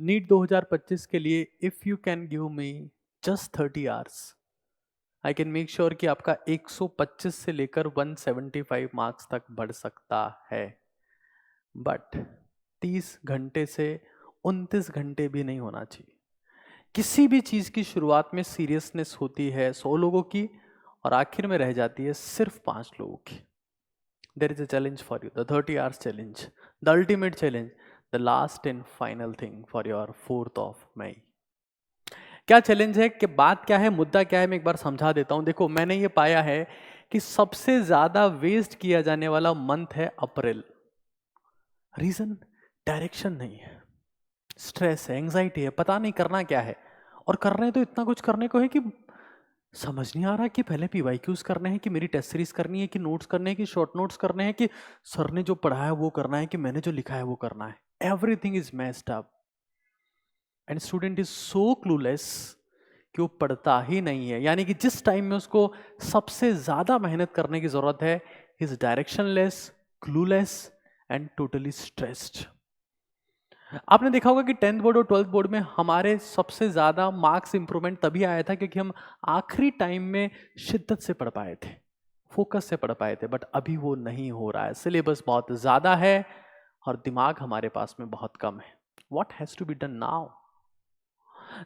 NEET 2025 के लिए if you can give me just 30 hours, I can make sure कि आपका 125 से लेकर 175 मार्क्स तक बढ़ सकता है। बट 30 घंटे से 29 घंटे भी नहीं होना चाहिए। किसी भी चीज की शुरुआत में सीरियसनेस होती है 100 लोगों की और आखिर में रह जाती है सिर्फ 5 लोगों की। There is a challenge for you, the 30 hours challenge, the ultimate challenge, the last and final thing for your 4th of May. क्या चैलेंज है, कि बात क्या है, मुद्दा क्या है, मैं एक बार समझा देता हूं। देखो, मैंने ये पाया है कि सबसे ज्यादा वेस्ट किया जाने वाला मंथ है अप्रैल। रीजन, डायरेक्शन नहीं है, स्ट्रेस है, एंग्जाइटी है, पता नहीं करना क्या है। और कर रहे हैं तो इतना कुछ करने को है कि समझ नहीं आ रहा कि पहले पीवाईक्यूज करने हैं, कि मेरी टेस्ट सीरीज करनी है, कि नोट्स करने हैं, कि शॉर्ट नोट्स करने हैं, कि सर ने जो पढ़ाया है वो करना है, कि मैंने जो लिखा है वो करना है। Everything is messed up and student is so clueless कि वो पढ़ता ही नहीं है। यानी कि जिस टाइम में उसको सबसे ज्यादा मेहनत करने की जरूरत है, is directionless, clueless and totally stressed. आपने देखा होगा कि 10th बोर्ड और 12th बोर्ड में हमारे सबसे ज्यादा मार्क्स इंप्रूवमेंट तभी आया था क्योंकि हम आखिरी टाइम में शिद्दत से पढ़ पाए थे, फोकस से पढ़ पाए थे। बट अभी वो नहीं हो रहा है, सिलेबस बहुत ज्यादा है और दिमाग हमारे पास में बहुत कम है। What has to be done now?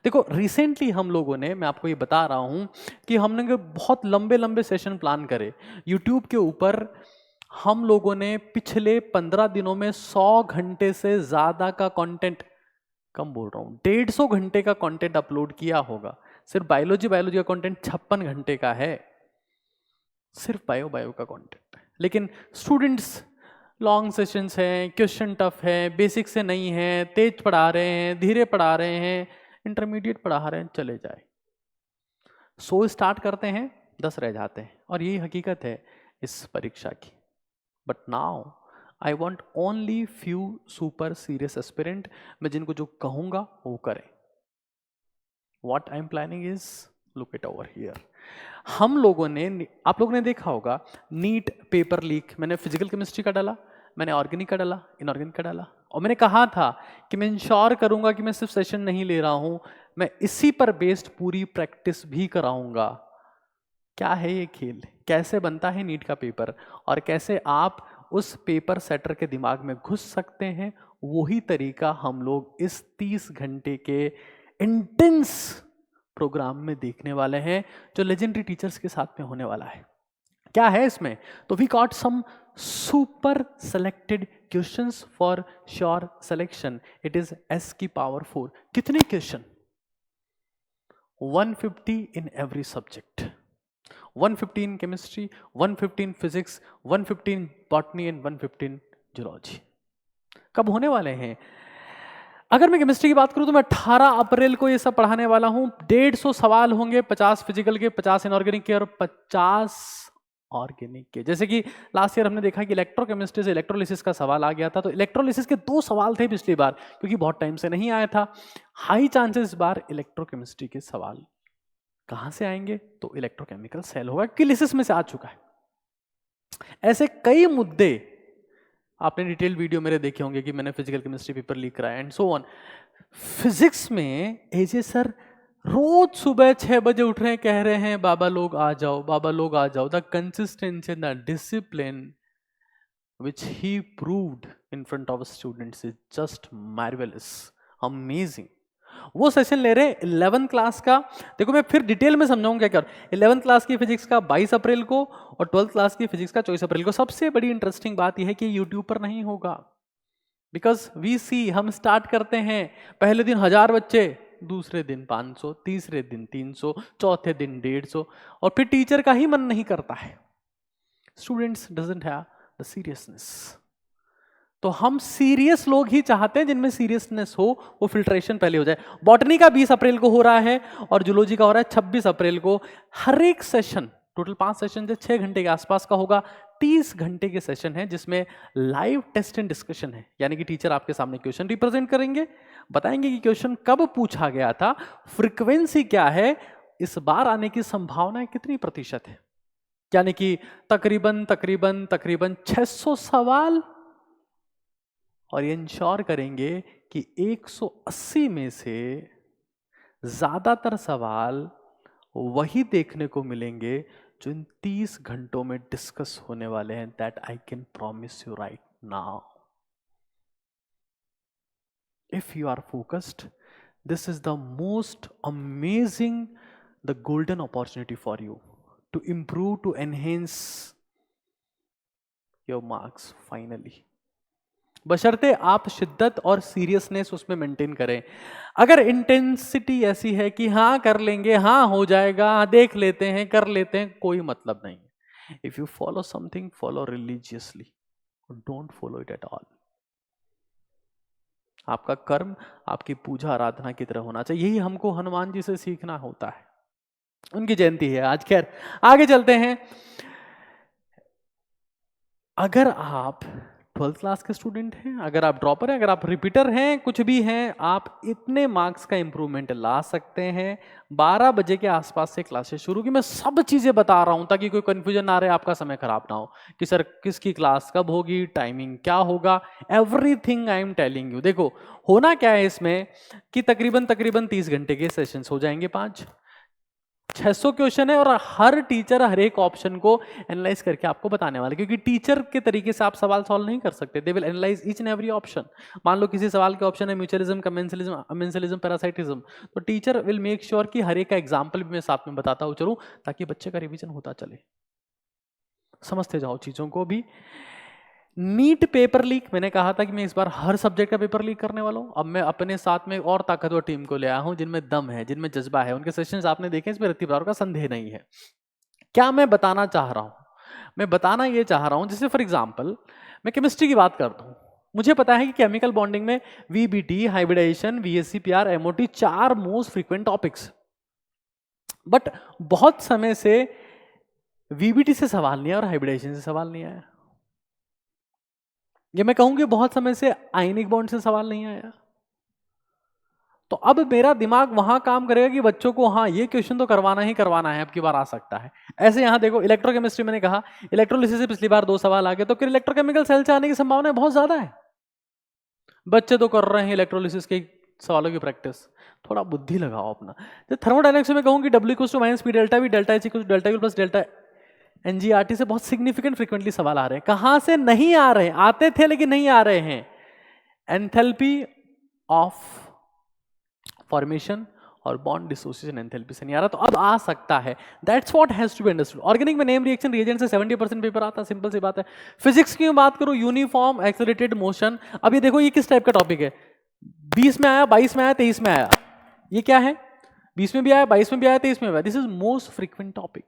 देखो, रिसेंटली हम लोगों ने, मैं आपको ये बता रहा हूं कि हमने बहुत लंबे लंबे सेशन प्लान करे यूट्यूब के ऊपर। हम लोगों ने पिछले 15 दिनों में 100 घंटे से ज्यादा का कंटेंट, कम बोल रहा हूं, 150 घंटे का कंटेंट अपलोड किया होगा। सिर्फ बायोलॉजी का कंटेंट 56 घंटे का है, सिर्फ बायो का कंटेंट। लेकिन स्टूडेंट्स लॉन्ग सेशंस हैं, क्वेश्चन टफ है, बेसिक से नहीं है, तेज पढ़ा रहे हैं, धीरे पढ़ा रहे हैं, इंटरमीडिएट पढ़ा रहे हैं, चले जाए। 100 स्टार्ट करते हैं, 10 रह जाते हैं, और यही हकीकत है इस परीक्षा की। But now I want only few super serious aspirant. मैं जिनको जो कहूंगा वो करें। What I am planning is, look it over here. हम लोगों ने, आप लोगों ने देखा होगा नीट पेपर लीक, मैंने फिजिकल केमिस्ट्री का डाला, मैंने ऑर्गेनिक का डाला, इनऑर्गेनिक का डाला, और मैंने कहा था कि मैं इंश्योर करूंगा कि मैं सिर्फ सेशन नहीं ले रहा हूं, मैं इसी पर बेस्ड पूरी प्रैक्टिस भी कराऊंगा। क्या है ये खेल, कैसे बनता है नीट का पेपर, और कैसे आप उस पेपर सेटर के दिमाग में घुस सकते हैं, वही तरीका हम लोग इस 30 घंटे के इंटेंस प्रोग्राम में देखने वाले हैं, जो लेजेंडरी टीचर्स के साथ में होने वाला है। क्या है इसमें? तो we got some super selected questions for sure selection. It is S की पावर 4। कितने question? 150 in every subject, 115 chemistry, 115 physics, 115 botany and 115 zoology. कब होने वाले हैं? अगर मैं केमिस्ट्री की बात करूं तो मैं 18 अप्रैल को ये सब पढ़ाने वाला हूं। 150 सवाल होंगे, 50 फिजिकल के, 50 इनऑर्गेनिक के और 50 ऑर्गेनिक के। जैसे कि लास्ट ईयर हमने देखा कि इलेक्ट्रोकेमिस्ट्री से इलेक्ट्रोलिसिस का सवाल आ गया था, तो इलेक्ट्रोलिसिस के 2 सवाल थे पिछली बार, क्योंकि बहुत टाइम से नहीं आया था। हाई चांसेस इस बार इलेक्ट्रोकेमिस्ट्री के सवाल कहां से आएंगे, तो इलेक्ट्रोकेमिकल सेल होगा, कि लिसिस में से आ चुका है। ऐसे कई मुद्दे आपने डिटेल वीडियो मेरे देखे होंगे कि मैंने फिजिकल केमिस्ट्री पेपर लीक कराया एंड सो ऑन। फिजिक्स में एजे सर रोज सुबह 6 बजे उठ रहे हैं, कह रहे हैं बाबा लोग आ जाओ, बाबा लोग आ जाओ। The consistency and the discipline which he proved in front of students is just marvelous, amazing। वो सेशन ले रहे 11th क्लास का। देखो, मैं फिर डिटेल में समझाऊंगा क्या। 11th क्लास की फिजिक्स का 22 अप्रैल को और 12th क्लास की फिजिक्स का 24 अप्रैल को। सबसे बड़ी इंटरेस्टिंग बात यह है कि यूट्यूब पर नहीं होगा, बिकॉज वी सी, हम स्टार्ट करते हैं पहले दिन 1000 बच्चे, दूसरे दिन 500, तीसरे दिन 300, चौथे दिन 150, और फिर टीचर का ही मन नहीं करता है। Students doesn't have the seriousness. तो हम सीरियस लोग ही चाहते हैं, जिनमें सीरियसनेस हो, वो फिल्ट्रेशन पहले हो जाए। बॉटनी का 20 अप्रैल को हो रहा है और जूलॉजी का हो रहा है 26 अप्रैल को। हर एक सेशन, टोटल 5 सेशन जो 6 घंटे के आसपास का होगा। 30 घंटे के सेशन है जिसमें लाइव टेस्ट एंड डिस्कशन है, यानी कि टीचर आपके सामने क्वेश्चन रिप्रेजेंट करेंगे, बताएंगे कि क्वेश्चन कब पूछा गया था, फ्रीक्वेंसी क्या है, इस बार आने की संभावना कितनी प्रतिशत है, यानी कि तकरीबन 600 सवाल। और ये इंश्योर करेंगे कि 180 में से ज्यादातर सवाल वही देखने को मिलेंगे जो इन 30 घंटों में डिस्कस होने वाले हैं. That I can promise you right now. If you are focused, this is the most amazing, the golden opportunity for you to improve, to enhance your marks finally. बशर्ते आप शिद्दत और सीरियसनेस उसमें मेंटेन करें. अगर इंटेंसिटी ऐसी है कि हाँ कर लेंगे, हाँ हो जाएगा, हाँ देख लेते हैं, कर लेते हैं, कोई मतलब नहीं. If you follow something, follow religiously, don't follow it at all. आपका कर्म आपकी पूजा आराधना की तरह होना चाहिए. यही हमको हनुमान जी से सीखना होता है. उनकी जयंती है आज. खैर आगे चलते हैं. अगर आप 12th क्लास के स्टूडेंट हैं, अगर आप ड्रॉपर हैं, अगर आप रिपीटर हैं, कुछ भी हैं, आप इतने मार्क्स का इंप्रूवमेंट ला सकते हैं. 12 बजे के आसपास से क्लासेस शुरू की. मैं सब चीजें बता रहा हूं ताकि कोई कंफ्यूजन ना रहे, आपका समय खराब ना हो कि सर किसकी क्लास कब होगी, टाइमिंग क्या होगा. Everything I am telling you. देखो होना क्या है इसमें कि तकरीबन 30 घंटे के सेशंस हो जाएंगे. 600 क्वेश्चन है और हर टीचर हर एक ऑप्शन को एनालाइज करके आपको बताने वाले, क्योंकि टीचर के तरीके से आप सवाल सॉल्व नहीं कर सकते. They will analyse each and every option. मान लो किसी सवाल के ऑप्शन है म्यूचुअलिज्म, कमेंसलिज्म, अमेंसलिज्म, पैरासाइटिज्म, तो टीचर विल मेक श्योर कि हर एक का एग्जाम्पल भी मैं साथ में बताता हूँ चलूँ, ताकि बच्चे का रिविजन होता चले. समझते जाओ चीजों को भी. नीट पेपर लीक, मैंने कहा था कि मैं इस बार हर सब्जेक्ट का पेपर लीक करने वाला हूं. अब मैं अपने साथ में और ताकतवर टीम को ले आया हूं जिनमें दम है, जिनमें जज्बा है. उनके सेशंस आपने देखे, इसमें रत्ती भर का संदेह नहीं है. क्या मैं बताना चाह रहा हूं? मैं बताना ये चाह रहा हूं, जैसे फॉर एग्जाम्पल मैं केमिस्ट्री की बात करता हूं. मुझे पता है कि केमिकल बॉन्डिंग में VBT, hybridization, VSEPR, MOT 4 most frequent topics. But बहुत समय से वीबीटी से सवाल नहीं आया और हाइब्रिडाइजेशन से सवाल नहीं आया. ये मैं कहूंगी बहुत समय से आयनिक बॉन्ड से सवाल नहीं आया. तो अब मेरा दिमाग वहां काम करेगा कि बच्चों को हाँ ये क्वेश्चन तो करवाना ही करवाना है, अब की बार आ सकता है. ऐसे यहां देखो इलेक्ट्रोकेमिस्ट्री, मैंने कहा इलेक्ट्रोलिसिस से पिछली बार 2 सवाल आ गए, तो फिर इलेक्ट्रोकेमिकल सेल से आने की संभावना बहुत ज्यादा है. बच्चे तो कर रहे हैं इलेक्ट्रोलिसिस के सवालों की प्रैक्टिस. थोड़ा बुद्धि लगाओ अपना. तो थर्मोडायनेमिक्स में कहूंगी W - P delta V, delta H delta U plus delta एनजीआरटी से बहुत सिग्निफिकेंट फ्रीक्वेंटली सवाल आ रहे हैं. कहां से नहीं आ रहे हैं? आते थे लेकिन नहीं आ रहे हैं. एंथैल्पी ऑफ फॉर्मेशन और बॉन्ड डिसोसिएशन एंथैल्पी से नहीं आ रहा, तो अब आ सकता है. That's what has to be understood. Organic में नेम रिएक्शन रिएजेंट से 70% पेपर आता है, सिंपल सी बात है. फिजिक्स की बात करूं, यूनिफॉर्म एक्सेलरेटेड मोशन. अब ये देखो ये किस टाइप का टॉपिक है. 20 में आया, 22 में आया, 23 में आया. ये क्या है? 20 में भी आया, 22 में भी आया, 23 में भी आया. This is most frequent topic.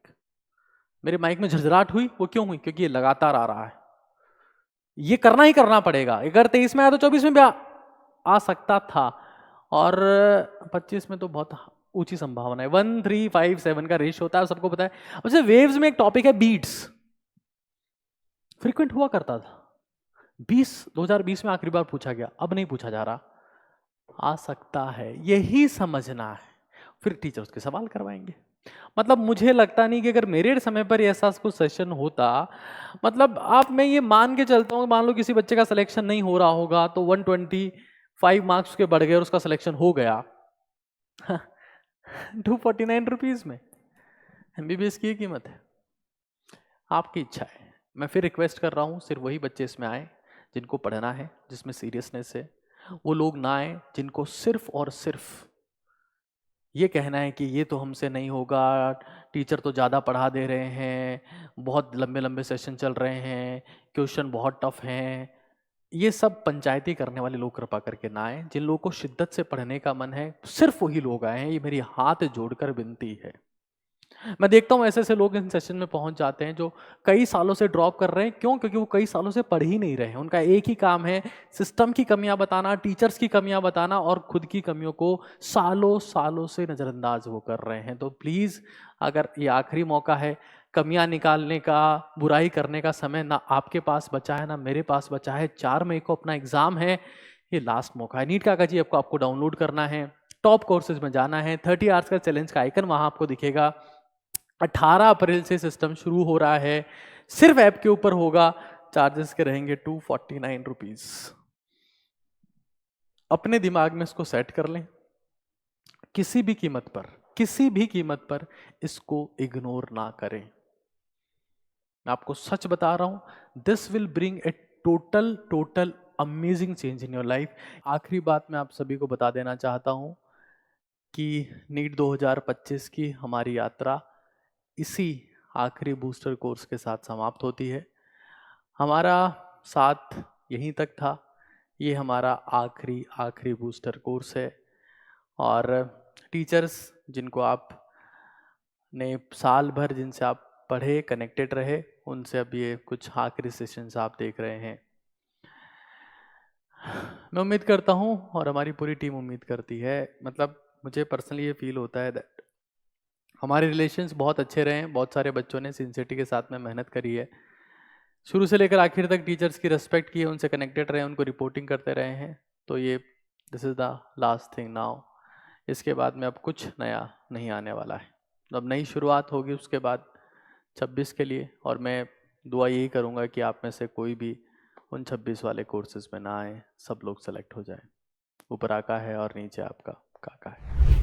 मेरे माइक में झरझराहट हुई, वो क्यों हुई? क्योंकि ये लगातार आ रहा है. ये करना ही करना पड़ेगा. अगर 23 में आया तो 24 में भी आ सकता था, और 25 में तो बहुत ऊंची संभावना है. 1357 का रेशियो होता है, सबको पता है. अच्छा, वेव्स में एक टॉपिक है बीट्स, फ्रीक्वेंट हुआ करता था. 2020 में आखिरी बार पूछा गया, अब नहीं पूछा जा रहा. आ सकता है, यही समझना है. फिर टीचर उसके सवाल करवाएंगे. मतलब मुझे लगता नहीं कि अगर मेरे समय पर ऐसा कुछ सेशन होता, मतलब आप, मैं ये मान के चलता हूँ, मान लो किसी बच्चे का सिलेक्शन नहीं हो रहा होगा तो 125 मार्क्स के बढ़ गए और उसका सिलेक्शन हो गया 249 रुपीज में. एमबीबीएस की कीमत है. आपकी इच्छा है. मैं फिर रिक्वेस्ट कर रहा हूँ, सिर्फ वही बच्चे इसमें आए जिनको पढ़ना है, जिसमें सीरियसनेस है. वो लोग ना आए जिनको सिर्फ और सिर्फ ये कहना है कि ये तो हमसे नहीं होगा, टीचर तो ज़्यादा पढ़ा दे रहे हैं, बहुत लंबे लंबे सेशन चल रहे हैं, क्वेश्चन बहुत टफ हैं. ये सब पंचायती करने वाले लोग कृपा करके ना आए. जिन लोगों को शिद्दत से पढ़ने का मन है, सिर्फ वही लोग आए हैं. ये मेरी हाथ जोड़कर विनती है. मैं देखता हूँ ऐसे ऐसे लोग इन सेशन में पहुंच जाते हैं जो कई सालों से ड्रॉप कर रहे हैं. क्यों? क्योंकि वो कई सालों से पढ़ ही नहीं रहे हैं. उनका एक ही काम है सिस्टम की कमियां बताना, टीचर्स की कमियां बताना, और खुद की कमियों को सालों सालों से नज़रअंदाज वो कर रहे हैं. तो प्लीज़, अगर ये आखिरी मौका है, कमियां निकालने का, बुराई करने का समय ना आपके पास बचा है ना मेरे पास बचा है. 4 मई को अपना एग्जाम है, ये लास्ट मौका है. नीट कागज जी आपको डाउनलोड करना है, टॉप कोर्सेज में जाना है. 30 आवर्स का चैलेंज का आइकन वहां आपको दिखेगा. 18 अप्रैल से सिस्टम शुरू हो रहा है, सिर्फ ऐप के ऊपर होगा. चार्जेस के रहेंगे 249 रुपीज. अपने दिमाग में इसको सेट कर लें, किसी भी कीमत पर इसको इग्नोर ना करें। मैं आपको सच बता रहा हूं, this will bring a total amazing change in your life. आखिरी बात मैं आप सभी को बता देना चाहता हूं कि नीट 2025 की हमारी यात्रा इसी आखिरी बूस्टर कोर्स के साथ समाप्त होती है। हमारा साथ यहीं तक था, ये हमारा आखिरी बूस्टर कोर्स है। और टीचर्स जिनको आप ने साल भर जिनसे आप पढ़े, कनेक्टेड रहे, उनसे अब ये कुछ आखिरी सेशंस आप देख रहे हैं। मैं उम्मीद करता हूँ और हमारी पूरी टीम उम्मीद करती है, मतलब मुझे पर्सनली ये फील होता है दैट हमारे रिलेशंस बहुत अच्छे रहे हैं। बहुत सारे बच्चों ने सिंसियरिटी के साथ में मेहनत करी है, शुरू से लेकर आखिर तक टीचर्स की रिस्पेक्ट की है, उनसे कनेक्टेड रहे, उनको रिपोर्टिंग करते रहे हैं। तो ये this is the last thing now. इसके बाद में अब कुछ नया नहीं आने वाला है, अब नई शुरुआत होगी उसके बाद 26 के लिए। और मैं दुआ यही करूँगा कि आप में से कोई भी उन 26 वाले कोर्सेज में ना आए, सब लोग सेलेक्ट हो जाएं। ऊपर आका है और नीचे आपका काका है।